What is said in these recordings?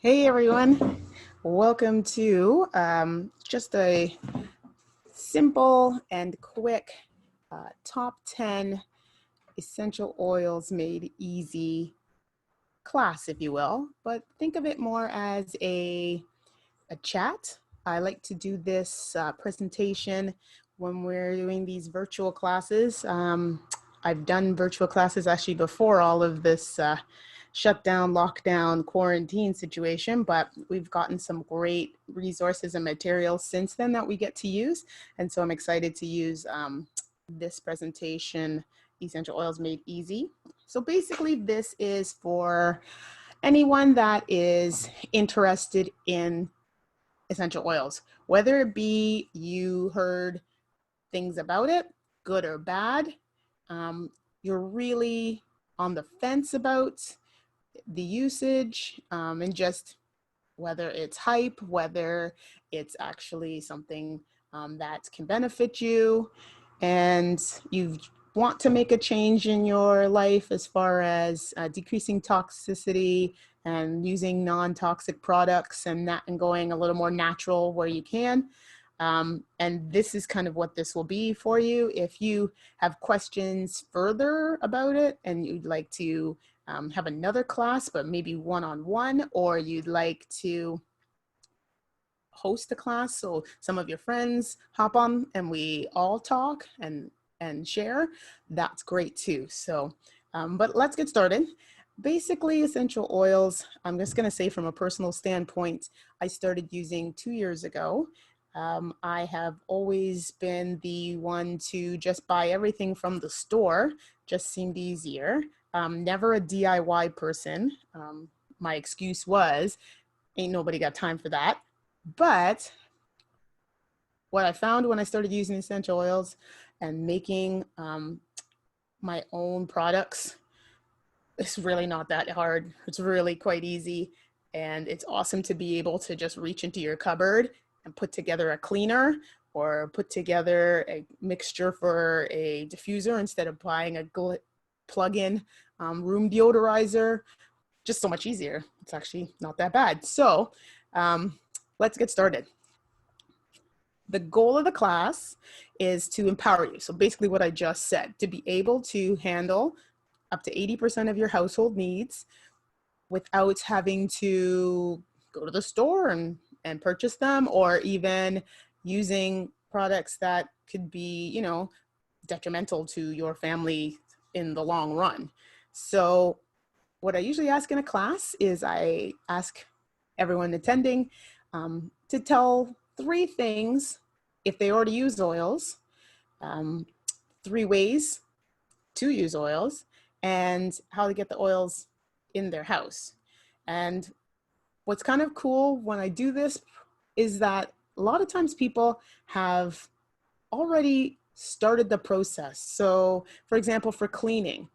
Hey everyone, welcome to just a simple and quick top 10 essential oils made easy class, if you will, but think of it more as a chat. I like to do this presentation when we're doing these virtual classes. I've done virtual classes actually before all of this shutdown, lockdown, quarantine situation, but we've gotten some great resources and materials since then that we get to use. And so I'm excited to use this presentation, Essential Oils Made Easy. So basically this is for anyone that is interested in essential oils, whether it be you heard things about it, good or bad, you're really on the fence about the usage, and just whether it's hype, whether it's actually something that can benefit you, and you want to make a change in your life as far as decreasing toxicity and using non-toxic products and going a little more natural where you can. And this is kind of what this will be for you. If you have questions further about it and you'd like to have another class, but maybe one-on-one, or you'd like to host a class so some of your friends hop on and we all talk and share, that's great too. So, but let's get started. Basically, essential oils, I'm just going to say from a personal standpoint, I started using 2 years ago. I have always been the one to just buy everything from the store, just seemed easier. Never a DIY person. My excuse was, ain't nobody got time for that. But what I found when I started using essential oils and making my own products, it's really not that hard. It's really quite easy. And it's awesome to be able to just reach into your cupboard and put together a cleaner or put together a mixture for a diffuser instead of buying a plug-in room deodorizer. Just so much easier. It's actually not that bad. So let's get started. The goal of the class is to empower you. So basically what I just said, to be able to handle up to 80% of your household needs without having to go to the store and purchase them, or even using products that could be, you know, detrimental to your family in the long run. So what I usually ask in a class is I ask everyone attending to tell 3 things, if they already use oils, 3 ways to use oils, and how to get the oils in their house. And what's kind of cool when I do this is that a lot of times people have already started the process. So for example, for cleaning,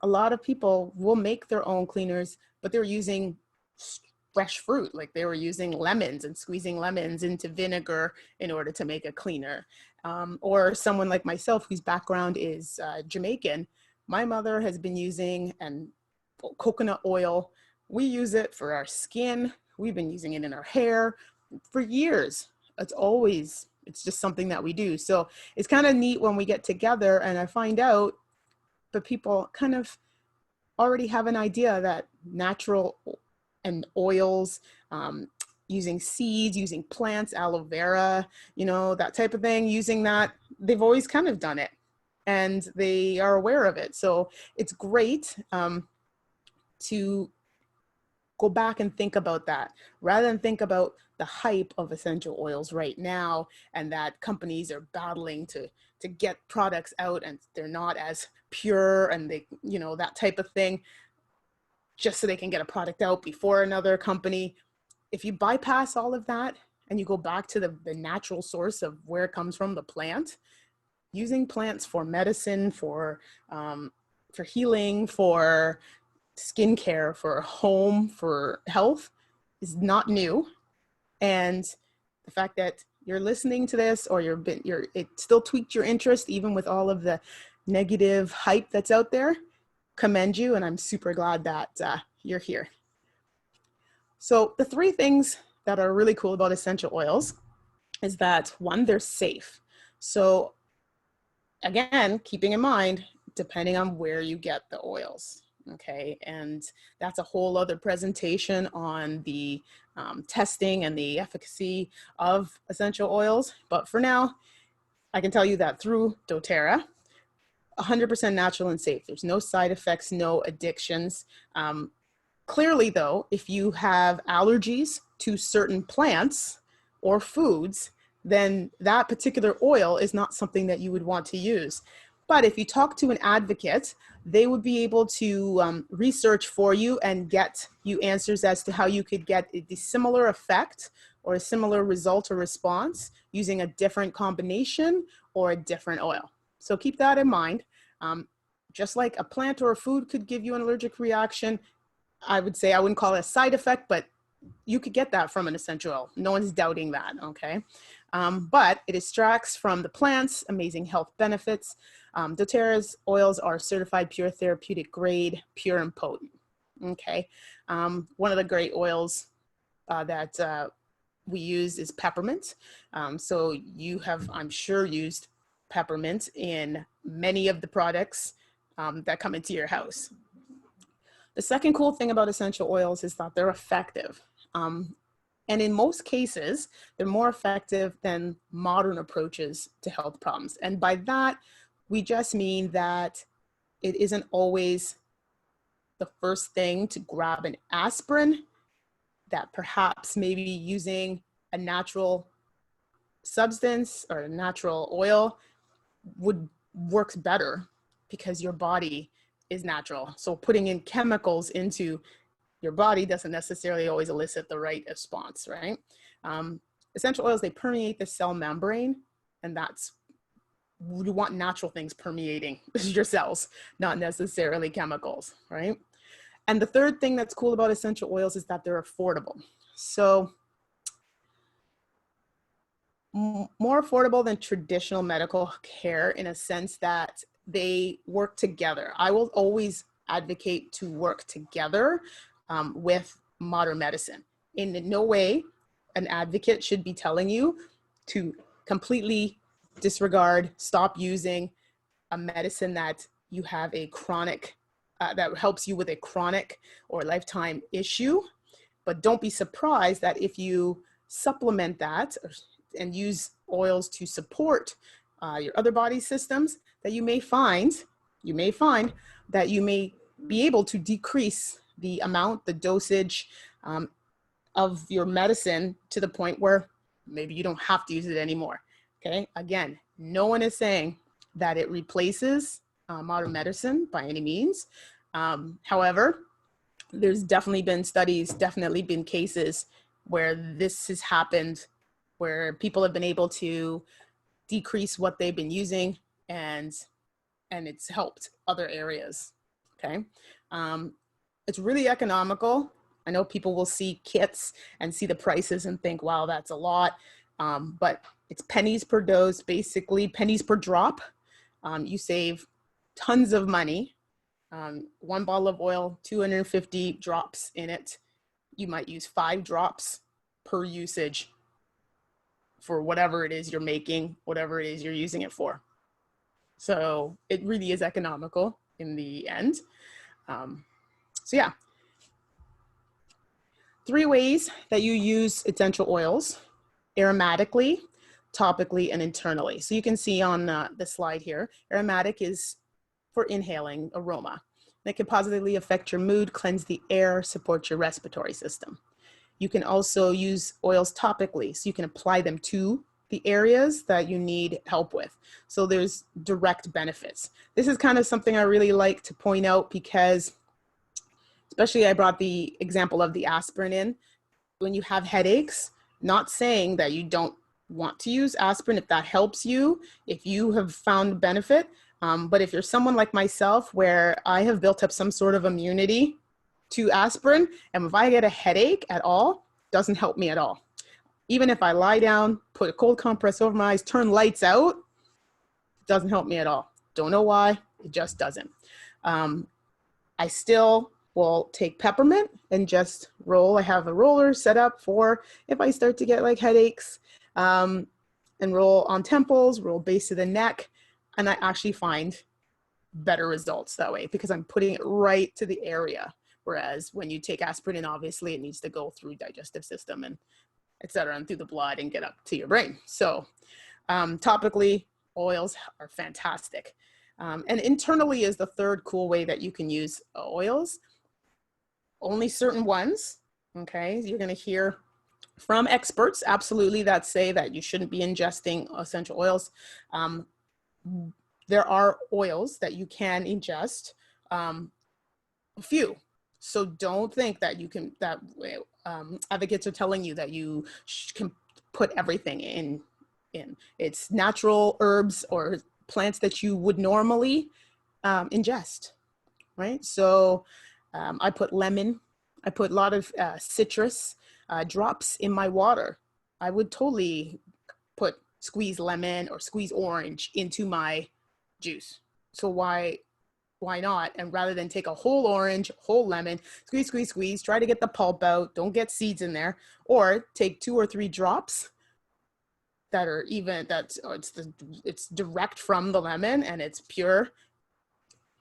a lot of people will make their own cleaners, but they're using fresh fruit, like they were using lemons and squeezing lemons into vinegar in order to make a cleaner. Or someone like myself whose background is Jamaican, my mother has been using coconut oil. We use it for our skin. We've been using it in our hair for years. It's just something that we do. So it's kind of neat when we get together and I find out that people kind of already have an idea that natural and oils, using seeds, using plants, aloe vera, you know, that type of thing, using that, they've always kind of done it and they are aware of it. So it's great to go back and think about that rather than think about the hype of essential oils right now and that companies are battling to get products out and they're not as pure and they, you know, that type of thing, just so they can get a product out before another company. If you bypass all of that and you go back to the natural source of where it comes from, the plant, using plants for medicine, for healing, for skincare, for home, for health is not new. And the fact that you're listening to this or it still tweaked your interest, even with all of the negative hype that's out there, commend you. And I'm super glad that you're here. So the three things that are really cool about essential oils is that, one, they're safe. So again, keeping in mind, depending on where you get the oils, okay? And that's a whole other presentation on the testing and the efficacy of essential oils. But for now, I can tell you that through doTERRA, 100% natural and safe. There's no side effects, no addictions. Clearly though, if you have allergies to certain plants or foods, then that particular oil is not something that you would want to use. But if you talk to an advocate, they would be able to research for you and get you answers as to how you could get a similar effect or a similar result or response using a different combination or a different oil. So keep that in mind. Just like a plant or a food could give you an allergic reaction, I would say, I wouldn't call it a side effect, but you could get that from an essential oil. No one's doubting that, okay? But it extracts from the plants, amazing health benefits. doTERRA's oils are certified pure therapeutic grade, pure and potent, okay? One of the great oils that we use is peppermint. So you have, I'm sure, used peppermint in many of the products that come into your house. The second cool thing about essential oils is that they're effective. And in most cases, they're more effective than modern approaches to health problems. And by that, we just mean that it isn't always the first thing to grab an aspirin, that perhaps maybe using a natural substance or a natural oil works better because your body is natural. So putting in chemicals into your body doesn't necessarily always elicit the right response, right? Essential oils, they permeate the cell membrane, and that's, you want natural things permeating your cells, not necessarily chemicals, right? And the third thing that's cool about essential oils is that they're affordable. So more affordable than traditional medical care in a sense that they work together. I will always advocate to work together with modern medicine. In no way an advocate should be telling you to completely disregard, stop using a medicine that you have a chronic, that helps you with a chronic or lifetime issue. But don't be surprised that if you supplement that and use oils to support your other body systems, that you may find that you may be able to decrease the amount, the dosage of your medicine to the point where maybe you don't have to use it anymore. Okay, again, no one is saying that it replaces modern medicine by any means. However, there's definitely been studies, definitely been cases where this has happened, where people have been able to decrease what they've been using, and it's helped other areas, okay? It's really economical. I know people will see kits and see the prices and think, wow, that's a lot. But it's pennies per dose, basically pennies per drop. You save tons of money. One bottle of oil, 250 drops in it. You might use 5 drops per usage for whatever it is you're making, whatever it is you're using it for. So it really is economical in the end. So yeah, 3 ways that you use essential oils: aromatically, topically, and internally. So you can see on the slide here, aromatic is for inhaling aroma. It can positively affect your mood, cleanse the air, support your respiratory system. You can also use oils topically, so you can apply them to the areas that you need help with. So there's direct benefits. This is kind of something I really like to point out because, especially I brought the example of the aspirin in. When you have headaches, not saying that you don't want to use aspirin if that helps you, if you have found benefit. But if you're someone like myself where I have built up some sort of immunity to aspirin, and if I get a headache at all, doesn't help me at all. Even if I lie down, put a cold compress over my eyes, turn lights out, doesn't help me at all. Don't know why, it just doesn't. I still will take peppermint and just roll. I have a roller set up for if I start to get like headaches, and roll on temples, roll base of the neck. And I actually find better results that way because I'm putting it right to the area. Whereas when you take aspirin, obviously it needs to go through digestive system and et cetera, and through the blood and get up to your brain. So topically, oils are fantastic. And internally is the third cool way that you can use oils. Only certain ones, okay? You're gonna hear from experts, absolutely, that say that you shouldn't be ingesting essential oils. There are oils that you can ingest, a few. So don't think that you can, that advocates are telling you that you can put everything in. It's natural herbs or plants that you would normally ingest, right? So I put lemon, I put a lot of citrus drops in my water. I would totally put squeeze lemon or squeeze orange into my juice. So why not? And rather than take a whole orange, whole lemon, squeeze, squeeze, squeeze, try to get the pulp out, don't get seeds in there, or take 2 or 3 drops that are even, it's direct from the lemon and it's pure,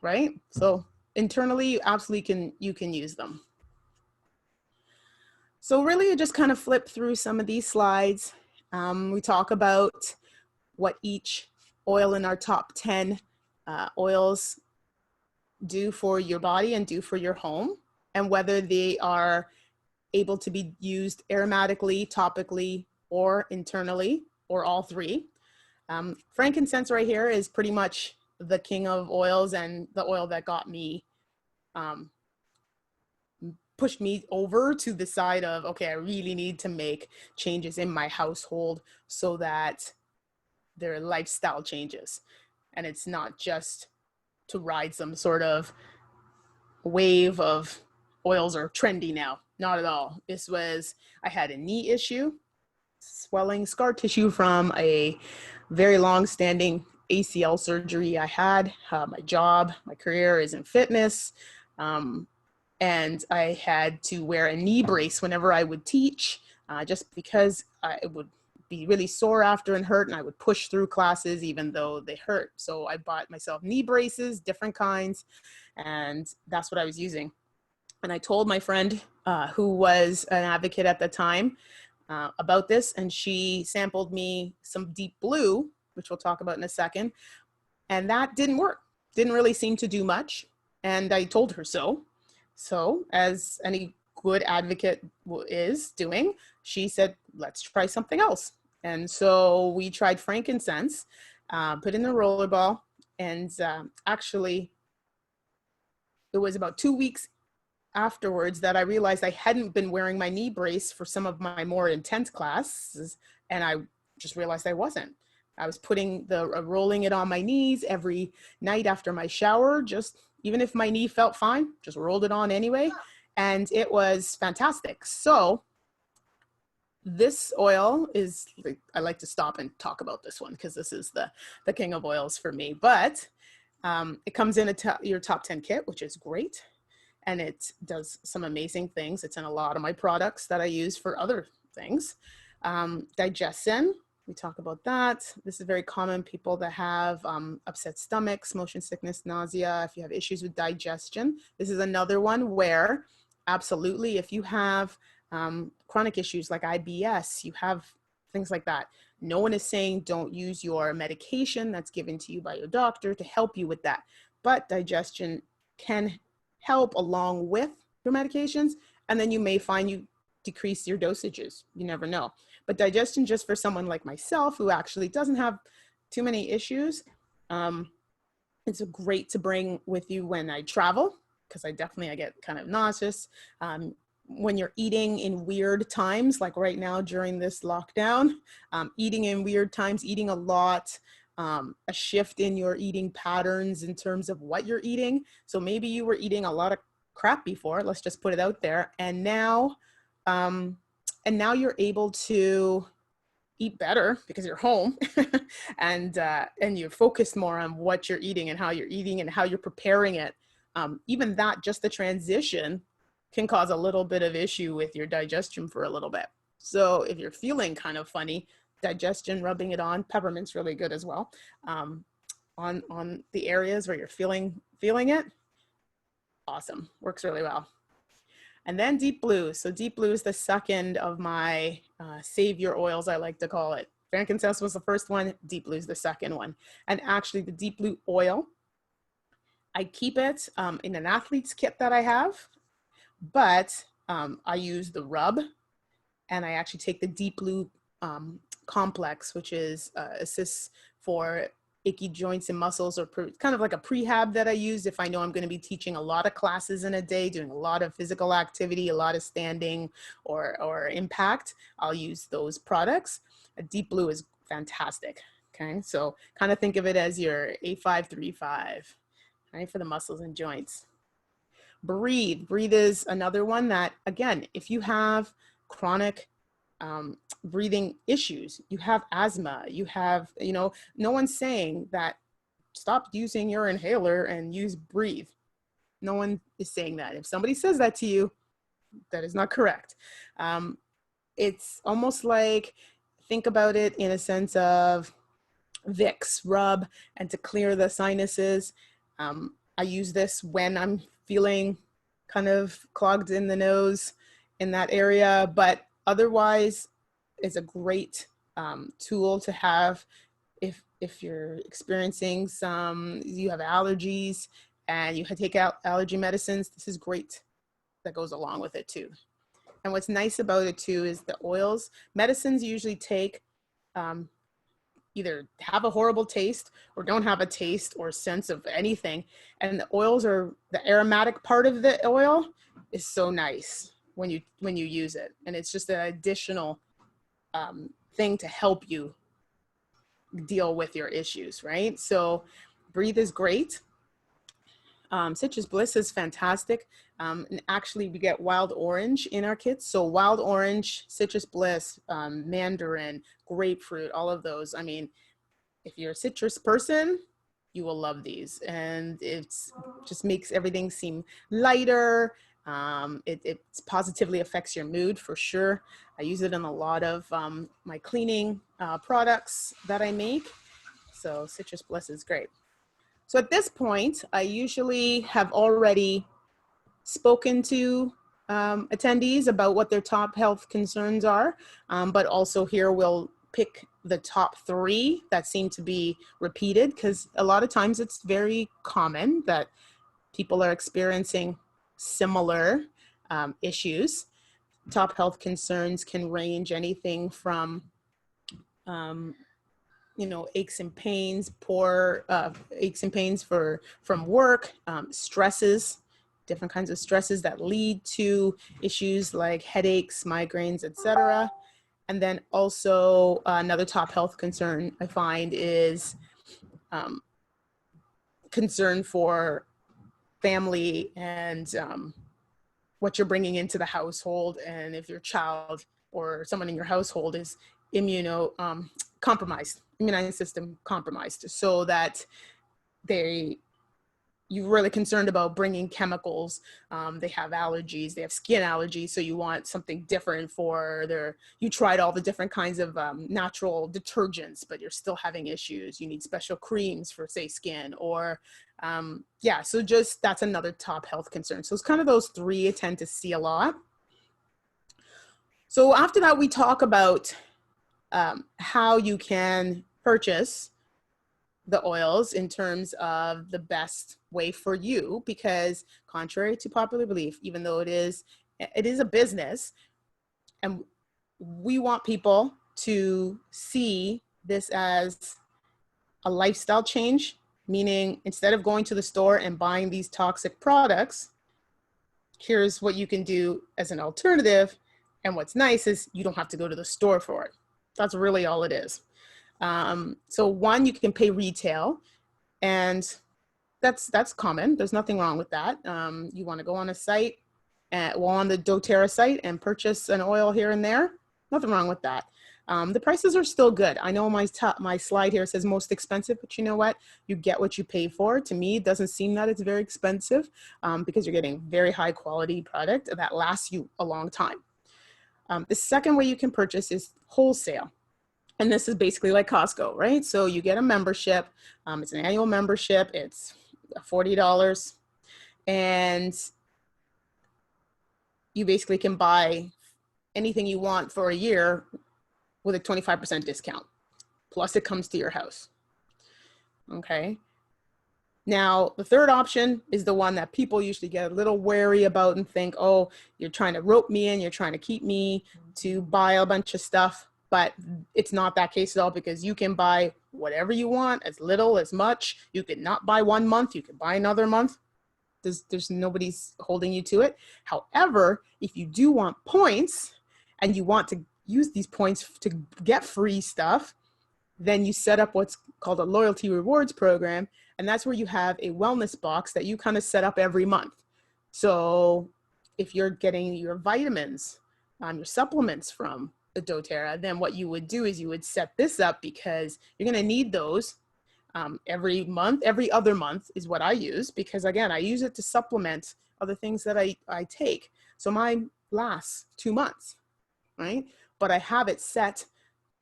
right? So internally, you absolutely you can use them. So really, you just kind of flip through some of these slides. We talk about what each oil in our top 10 oils do for your body and do for your home, and whether they are able to be used aromatically, topically, or internally, or all three. Frankincense right here is pretty much the king of oils and the oil that got me, pushed me over to the side of, okay, I really need to make changes in my household so that there are lifestyle changes. And it's not just to ride some sort of wave of oils are trendy now. Not at all. This was, I had a knee issue, swelling, scar tissue from a very long-standing ACL surgery I had. My job, my career is in fitness. And I had to wear a knee brace whenever I would teach, just because it would be really sore after and hurt, and I would push through classes even though they hurt. So I bought myself knee braces, different kinds, and that's what I was using. And I told my friend who was an advocate at the time about this, and she sampled me some deep blue, which we'll talk about in a second, and that didn't work. Didn't really seem to do much, and I told her so. So as any good advocate is doing, she said, let's try something else. And so we tried frankincense, put in the rollerball, and actually it was about 2 weeks afterwards that I realized I hadn't been wearing my knee brace for some of my more intense classes, and I just realized I wasn't. I was putting rolling it on my knees every night after my shower, just even if my knee felt fine, just rolled it on anyway. And it was fantastic. So this oil is, I like to stop and talk about this one because this is the king of oils for me. But it comes in your top 10 kit, which is great. And it does some amazing things. It's in a lot of my products that I use for other things. Digestion, we talk about that. This is very common. People that have upset stomachs, motion sickness, nausea, if you have issues with digestion. This is another one where absolutely, if you have chronic issues like IBS, you have things like that. No one is saying don't use your medication that's given to you by your doctor to help you with that. But digestion can help along with your medications, and then you may find you decrease your dosages. You never know. But digestion, just for someone like myself who actually doesn't have too many issues, it's great to bring with you when I travel, because I get kind of nauseous. When you're eating in weird times, like right now during this lockdown, eating in weird times, eating a lot, a shift in your eating patterns in terms of what you're eating. So maybe you were eating a lot of crap before, let's just put it out there. And now you're able to eat better because you're home and you're focused more on what you're eating and how you're preparing it. even that, just the transition can cause a little bit of issue with your digestion for a little bit. So if you're feeling kind of funny, digestion, rubbing it on, peppermint's really good as well, on the areas where you're feeling it. Awesome, works really well. And then deep blue. So deep blue is the second of my savior oils, I like to call it. Frankincense was the first one, deep blue is the second one. And actually the deep blue oil, I keep it in an athlete's kit that I have, but I use the rub, and I actually take the deep blue complex, which is assists for achy joints and muscles, or kind of like a prehab that I use if I know I'm going to be teaching a lot of classes in a day, doing a lot of physical activity, a lot of standing or impact. I'll use those products. A deep blue is fantastic. Okay, so kind of think of it as your A535, right, for the muscles and joints. Breathe. Breathe is another one that, again, if you have chronic breathing issues, you have asthma, you have, no one's saying that stop using your inhaler and use Breathe. No one is saying that. If somebody says that to you, that is not correct. It's almost like, think about it in a sense of Vicks rub, and to clear the sinuses. I use this when I'm feeling kind of clogged in the nose in that area, but otherwise it's a great tool to have if you're experiencing you have allergies and you take out allergy medicines. This is great. That goes along with it too. And what's nice about it too is the oils. Medicines usually take either have a horrible taste or don't have a taste or sense of anything. And the oils are, the aromatic part of the oil is so nice when you use it. And it's just an additional thing to help you deal with your issues, right? So Breathe is great. Citrus Bliss is fantastic. And actually we get wild orange in our kits. So wild orange, Citrus Bliss, mandarin, grapefruit, all of those. I mean, if you're a citrus person, you will love these. And it's just makes everything seem lighter. It positively affects your mood for sure. I use it in a lot of my cleaning products that I make. So Citrus Bliss is great. So at this point, I usually have already spoken to attendees about what their top health concerns are, but also here we'll pick the top 3 that seem to be repeated, because a lot of times it's very common that people are experiencing similar issues. Top health concerns can range anything from aches and pains, aches and pains from work, stresses, different kinds of stresses that lead to issues like headaches, migraines, etc. And then also another top health concern I find is concern for family and what you're bringing into the household, and if your child or someone in your household is compromised, immune system compromised, so that you're really concerned about bringing chemicals. They have allergies, they have skin allergies, so you want something different for you tried all the different kinds of natural detergents, but you're still having issues. You need special creams for, say, skin, or so just that's another top health concern. So it's kind of those 3 I tend to see a lot. So after that, we talk about how you can purchase the oils in terms of the best way for you, because contrary to popular belief, even though it is a business, and we want people to see this as a lifestyle change, meaning instead of going to the store and buying these toxic products, here's what you can do as an alternative. And what's nice is you don't have to go to the store for it. That's really all it is. So one, you can pay retail, and that's common. There's nothing wrong with that. You want to go on a site, on the doTERRA site, and purchase an oil here and there. Nothing wrong with that. The prices are still good. I know my slide here says most expensive, but you know what? You get what you pay for. To me, it doesn't seem that it's very expensive because you're getting very high quality product that lasts you a long time. The second way you can purchase is wholesale. And this is basically like Costco, right? So you get a membership. It's an annual membership. It's $40. And you basically can buy anything you want for a year with a 25% discount. Plus it comes to your house. Okay. Now, the third option is the one that people usually get a little wary about and think, oh, you're trying to rope me in, you're trying to keep me to buy a bunch of stuff. But it's not that case at all, because you can buy whatever you want, as little, as much. You could not buy 1 month, you could buy another month. There's nobody's holding you to it. However, if you do want points and you want to use these points to get free stuff, then you set up what's called a loyalty rewards program. And that's where you have a wellness box that you kind of set up every month. So if you're getting your vitamins, your supplements from the doTERRA, then what you would do is you would set this up, because you're going to need those every month. Every other month is what I use, because again, I use it to supplement other things that I take. So mine lasts 2 months, right? But I have it set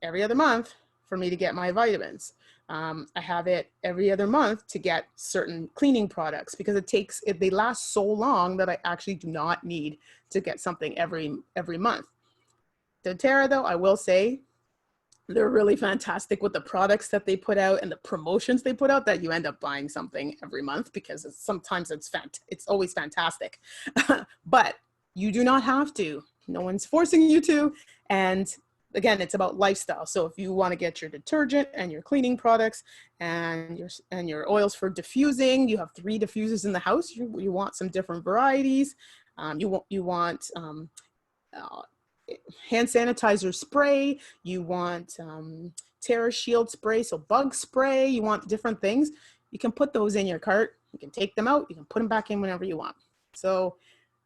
every other month for me to get my vitamins. I have it every other month to get certain cleaning products, because they last so long that I actually do not need to get something every month. doTERRA, though, I will say, they're really fantastic with the products that they put out and the promotions they put out, that you end up buying something every month, because sometimes it's always fantastic. But you do not have to. No one's forcing you to. And again, it's about lifestyle. So if you want to get your detergent and your cleaning products and your oils for diffusing, you have 3 diffusers in the house. You want some different varieties. You want hand sanitizer spray. You want Terra Shield spray, so bug spray. You want different things. You can put those in your cart. You can take them out. You can put them back in whenever you want. So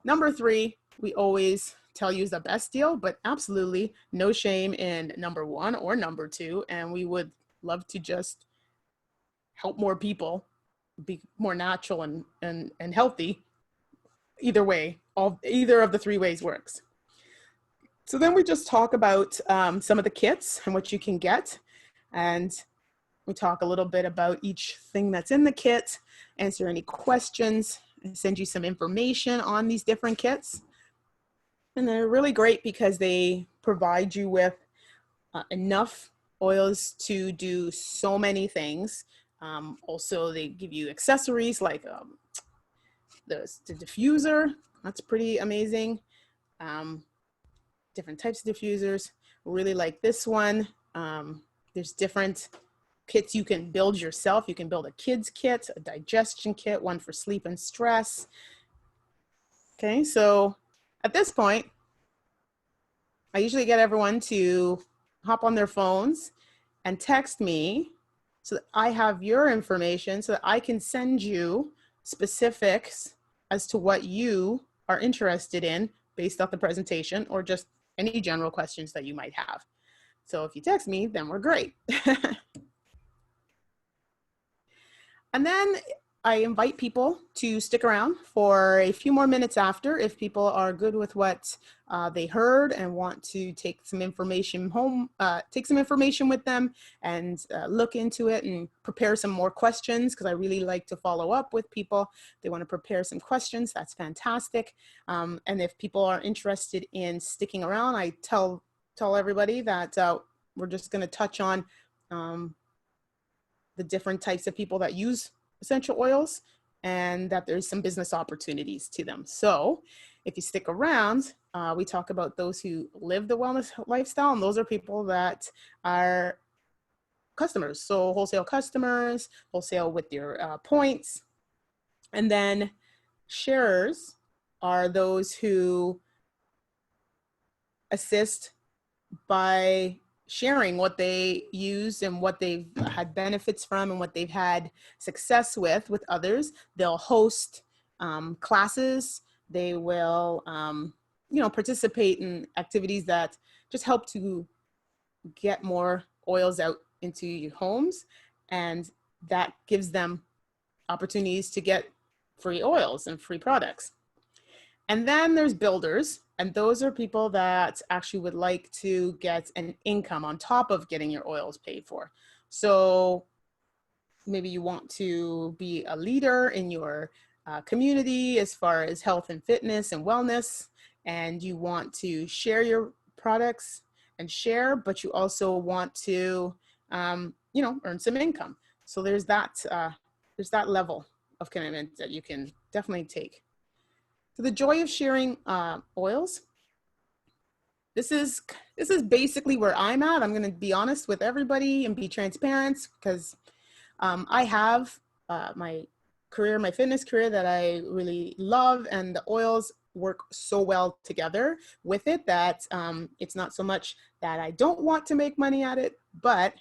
number 3, we always tell you is the best deal, but absolutely no shame in number 1 or number 2. And we would love to just help more people be more natural and healthy. Either way, either of the 3 ways works. So then we just talk about some of the kits and what you can get. And we talk a little bit about each thing that's in the kit, answer any questions, and send you some information on these different kits. And they're really great because they provide you with enough oils to do so many things. Also, they give you accessories like the diffuser. That's pretty amazing. Different types of diffusers. Really like this one. There's different kits you can build yourself. You can build a kid's kit, a digestion kit, one for sleep and stress. Okay, so at this point, I usually get everyone to hop on their phones and text me so that I have your information, so that I can send you specifics as to what you are interested in based off the presentation, or just any general questions that you might have. So if you text me, then we're great. And then I invite people to stick around for a few more minutes after, if people are good with what they heard and want to take some information home, take some information with them and look into it and prepare some more questions, because I really like to follow up with people. They want to prepare some questions. That's fantastic. And if people are interested in sticking around, I tell everybody that we're just going to touch on the different types of people that use essential oils, and that there's some business opportunities to them. So if you stick around, we talk about those who live the wellness lifestyle, and those are people that are customers. So wholesale customers, wholesale with your points. And then sharers are those who assist by sharing what they use and what they've had benefits from and what they've had success with others. They'll host classes. They will, participate in activities that just help to get more oils out into your homes, and that gives them opportunities to get free oils and free products. And then there's builders, and those are people that actually would like to get an income on top of getting your oils paid for. So maybe you want to be a leader in your community as far as health and fitness and wellness, and you want to share your products and share, but you also want to, earn some income. So there's that level of commitment that you can definitely take. So the joy of sharing oils. This is basically where I'm at. I'm going to be honest with everybody and be transparent, because I have my career, my fitness career that I really love, and the oils work so well together with it that it's not so much that I don't want to make money at it, but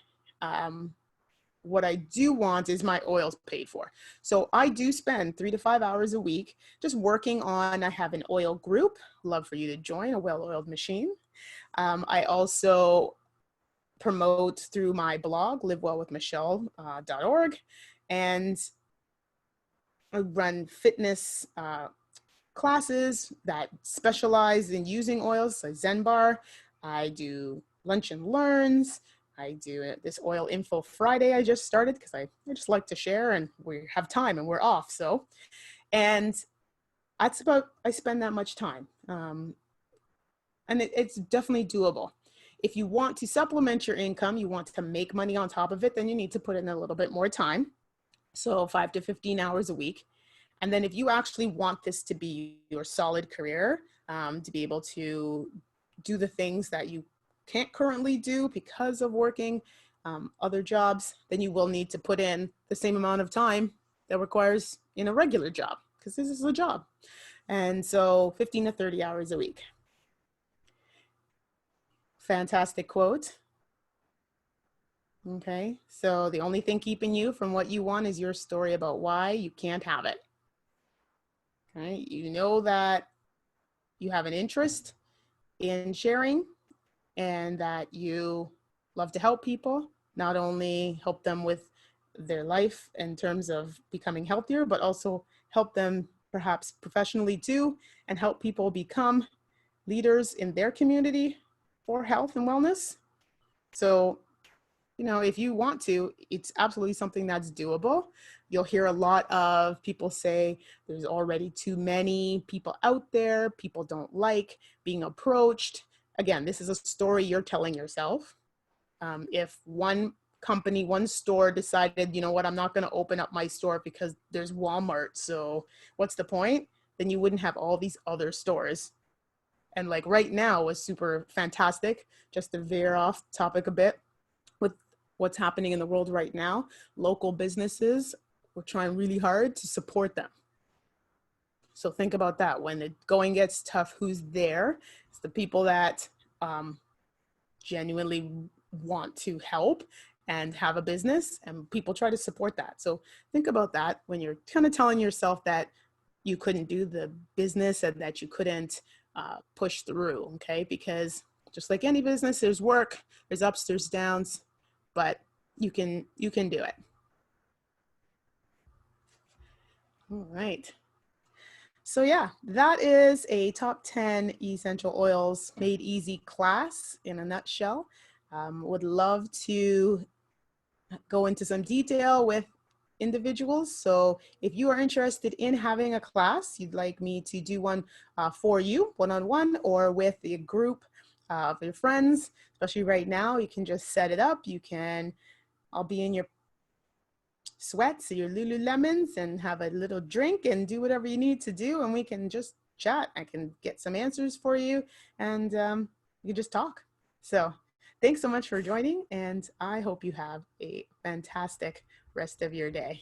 what I do want is my oils paid for. So I do spend 3 to 5 hours a week just working on, I have an oil group, love for you to join, a well-oiled machine. I also promote through my blog, livewellwithmichelle.org, and I run fitness classes that specialize in using oils, so Zen Bar. I do lunch and learns. I do this Oil Info Friday I just started because I just like to share, and we have time and we're off. So, and that's about, I spend that much time. And it's definitely doable. If you want to supplement your income, you want to make money on top of it, then you need to put in a little bit more time. So 5 to 15 hours a week. And then if you actually want this to be your solid career, to be able to do the things that you can't currently do because of working other jobs, then you will need to put in the same amount of time that requires in a regular job, because this is a job. And so 15 to 30 hours a week. Fantastic quote. Okay, so the only thing keeping you from what you want is your story about why you can't have it. Okay, you know that you have an interest in sharing and that you love to help people, not only help them with their life in terms of becoming healthier, but also help them perhaps professionally too, and help people become leaders in their community for health and wellness. So, if you want to, it's absolutely something that's doable. You'll hear a lot of people say there's already too many people out there. People don't like being approached. Again, this is a story you're telling yourself. If one company, one store decided, you know what, I'm not going to open up my store because there's Walmart, so what's the point? Then you wouldn't have all these other stores. And like right now was super fantastic, just to veer off topic a bit, with what's happening in the world right now. Local businesses, we're trying really hard to support them. So think about that. When the going gets tough, who's there? It's the people that genuinely want to help and have a business, and people try to support that. So think about that when you're kind of telling yourself that you couldn't do the business and that you couldn't push through, okay? Because just like any business, there's work, there's ups, there's downs, but you can do it. All right. So yeah, that is a top 10 essential oils made easy class in a nutshell. Would love to go into some detail with individuals. So if you are interested in having a class, you'd like me to do one for you, one-on-one, or with a group of your friends, especially right now, you can just set it up. I'll be in your sweats, your Lululemons, and have a little drink and do whatever you need to do, and we can just chat. I can get some answers for you, and you can just talk. So thanks so much for joining, and I hope you have a fantastic rest of your day.